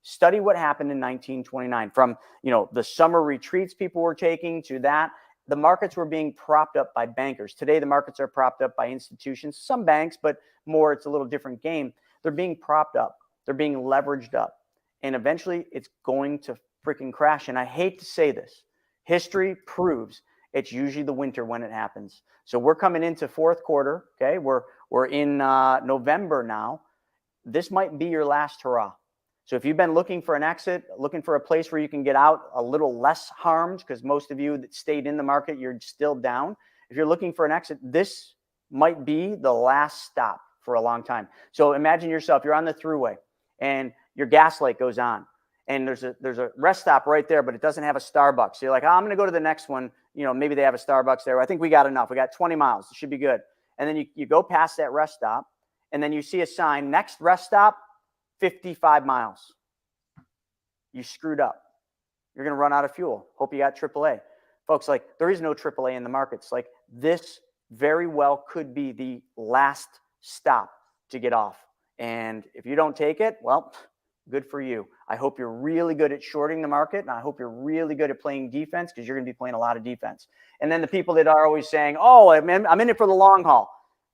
Study what happened in 1929. From, the summer retreats people were taking to that, the markets were being propped up by bankers. Today, the markets are propped up by institutions, some banks, but more, it's a little different game. They're being propped up. They're being leveraged up. And eventually it's going to freaking crash. And I hate to say this. History proves it's usually the winter when it happens. So we're coming into fourth quarter. Okay. We're in November now. This might be your last hurrah. So if you've been looking for an exit, looking for a place where you can get out a little less harmed, because most of you that stayed in the market, you're still down. If you're looking for an exit, this might be the last stop for a long time. So imagine yourself, you're on the thruway and your gas light goes on and there's a rest stop right there, but it doesn't have a Starbucks. So you're like, I'm going to go to the next one, maybe they have a Starbucks there. I think we got enough. We got 20 miles. It should be good. And then you go past that rest stop, and then you see a sign, next rest stop, 55 miles. You screwed up. You're going to run out of fuel. Hope you got AAA. Folks, like, there is no AAA in the markets. Like, this very well could be the last stop to get off. And if you don't take it, well, good for you. I hope you're really good at shorting the market, and I hope you're really good at playing defense, because you're going to be playing a lot of defense. And then the people that are always saying, oh, I'm in it for the long haul.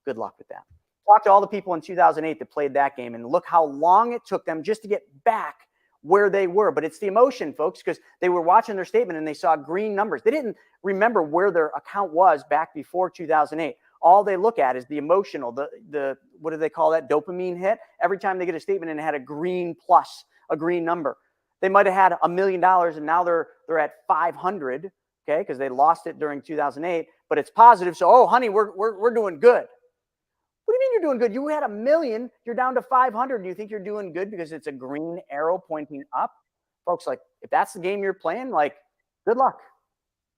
Good luck with that. Talk to all the people in 2008 that played that game, and look how long it took them just to get back where they were. But it's the emotion, folks, because they were watching their statement and they saw green numbers. They didn't remember where their account was back before 2008. All they look at is the emotional, the what do they call that? Dopamine hit. Every time they get a statement and it had a green plus, a green number. They might have had $1 million and now they're at 500, okay, because they lost it during 2008, but it's positive. So, oh, honey, we're doing good. What do you mean you're doing good? You had $1 million, you're down to 500. Do you think you're doing good because it's a green arrow pointing up? Folks, like, if that's the game you're playing, like, good luck.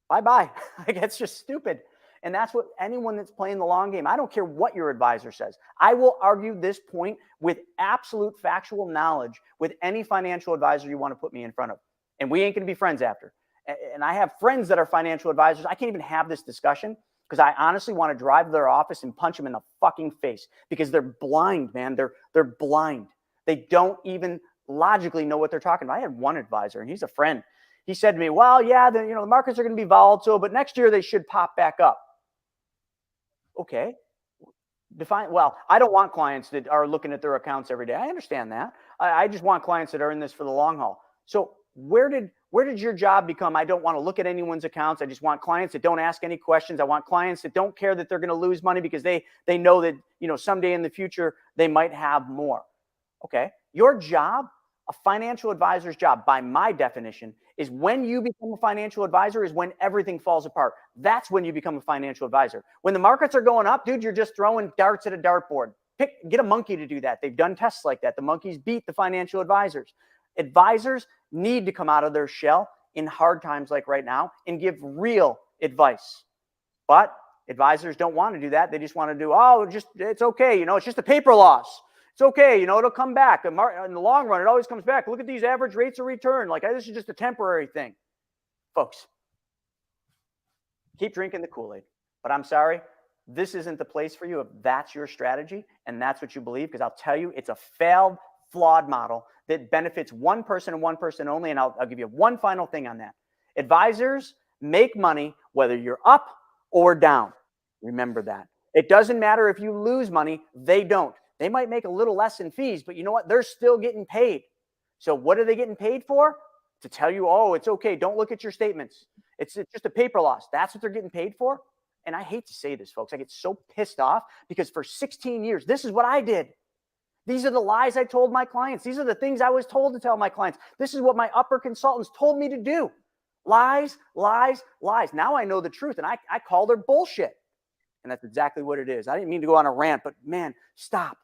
Bye-bye. Like, it's just stupid. And that's what anyone that's playing the long game, I don't care what your advisor says. I will argue this point with absolute factual knowledge with any financial advisor you want to put me in front of. And we ain't going to be friends after. And I have friends that are financial advisors. I can't even have this discussion because I honestly want to drive to their office and punch them in the fucking face, because they're blind, man. They're blind. They don't even logically know what they're talking about. I had one advisor, and he's a friend. He said to me, well, yeah, the markets are going to be volatile, but next year they should pop back up. Okay. Define. Well, I don't want clients that are looking at their accounts every day. I understand that. I just want clients that are in this for the long haul. So where did your job become? I don't want to look at anyone's accounts. I just want clients that don't ask any questions. I want clients that don't care that they're going to lose money because they know that, someday in the future they might have more. Okay. Your job, a financial advisor's job, by my definition, is when you become a financial advisor is when everything falls apart. That's when you become a financial advisor. When the markets are going up, dude, you're just throwing darts at a dartboard. Get a monkey to do that. They've done tests like that. The monkeys beat the financial advisors. Advisors need to come out of their shell in hard times like right now and give real advice. But advisors don't want to do that. They just want to do, it's okay. It's just a paper loss. It's okay. It'll come back. In the long run, it always comes back. Look at these average rates of return. Like, this is just a temporary thing. Folks, keep drinking the Kool-Aid. But I'm sorry, this isn't the place for you if that's your strategy and that's what you believe, because I'll tell you, it's a failed, flawed model that benefits one person and one person only. And I'll give you one final thing on that. Advisors make money whether you're up or down. Remember that. It doesn't matter if you lose money. They don't. They might make a little less in fees, but you know what? They're still getting paid. So what are they getting paid for? To tell you, oh, it's okay. Don't look at your statements. It's just a paper loss. That's what they're getting paid for. And I hate to say this, folks. I get so pissed off because for 16 years, this is what I did. These are the lies I told my clients. These are the things I was told to tell my clients. This is what my upper consultants told me to do. Lies, lies, lies. Now I know the truth, and I call their bullshit. And that's exactly what it is. I didn't mean to go on a rant, but man, stop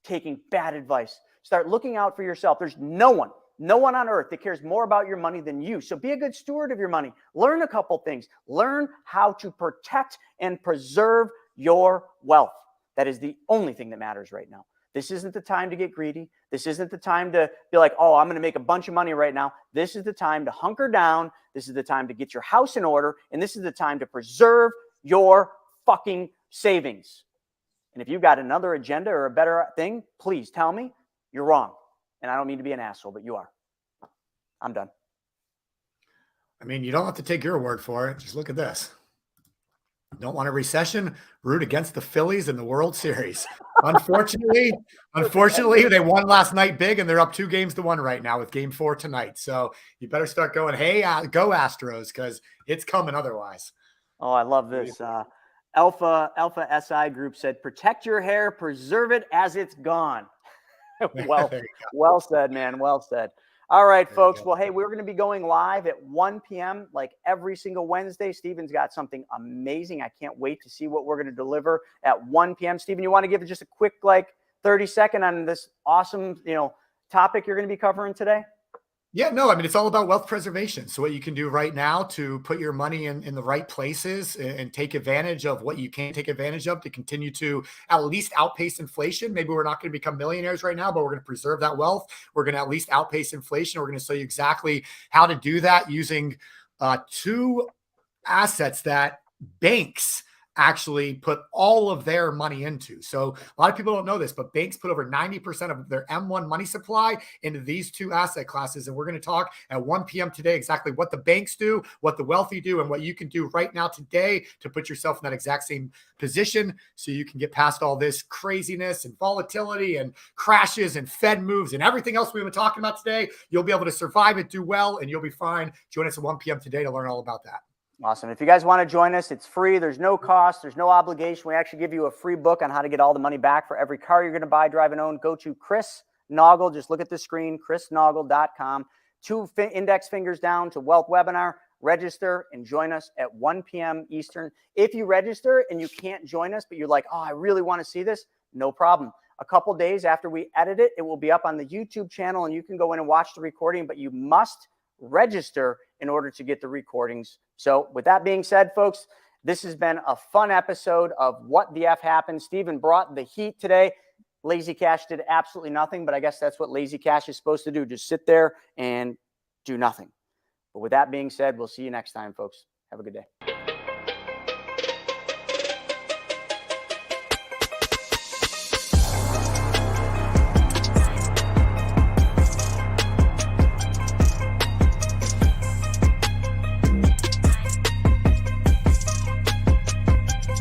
taking bad advice. Start looking out for yourself. There's no one on earth that cares more about your money than you. So be a good steward of your money. Learn a couple things. Learn how to protect and preserve your wealth. That is the only thing that matters right now. This isn't the time to get greedy. This isn't the time to be like, oh, I'm going to make a bunch of money right now. This is the time to hunker down. This is the time to get your house in order. And this is the time to preserve your fucking savings. And if you've got another agenda or a better thing, please tell me. You're wrong. And I don't mean to be an asshole, but you are. I'm done. I mean, you don't have to take your word for it. Just look at this. Don't want a recession? Root against the Phillies in the World Series. Unfortunately, they won last night big, and they're up 2-1 right now with Game 4 tonight. So you better start going, hey, go Astros, because it's coming otherwise. Oh, I love this. Alpha SI Group said, protect your hair, preserve it as it's gone. Well said, man. Well said. All right, folks. Well, hey, we're going to be going live at 1 p.m. like every single Wednesday. Steven's got something amazing. I can't wait to see what we're going to deliver at 1 p.m. Steven, you want to give it just a quick 30-second on this awesome, topic you're going to be covering today? Yeah, no, I mean, it's all about wealth preservation. So what you can do right now to put your money in the right places and take advantage of what you can take advantage of to continue to at least outpace inflation. Maybe we're not going to become millionaires right now, but we're going to preserve that wealth. We're going to at least outpace inflation. We're going to show you exactly how to do that using two assets that banks actually put all of their money into. So a lot of people don't know this, but banks put over 90% of their M1 money supply into these two asset classes. And we're going to talk at 1 p.m. today exactly what the banks do, what the wealthy do, and what you can do right now today to put yourself in that exact same position so you can get past all this craziness and volatility and crashes and Fed moves and everything else we've been talking about today. You'll be able to survive it, do well, and you'll be fine. Join us at 1 p.m. today to learn all about that. Awesome. If you guys want to join us, it's free. There's no cost. There's no obligation. We actually give you a free book on how to get all the money back for every car you're going to buy, drive, and own. Go to Chris Naugle. Just look at the screen, chrisnaugle.com. 2 index fingers down to Wealth Webinar. Register and join us at 1 p.m. Eastern. If you register and you can't join us, but you're like, oh, I really want to see this, no problem. A couple days after we edit it, it will be up on the YouTube channel, and you can go in and watch the recording, but you must register in order to get the recordings. So with that being said, folks, this has been a fun episode of What the F Happened. Stephen brought the heat today. Lazy Cash did absolutely nothing, but I guess that's what Lazy Cash is supposed to do. Just sit there and do nothing. But with that being said, we'll see you next time, folks. Have a good day.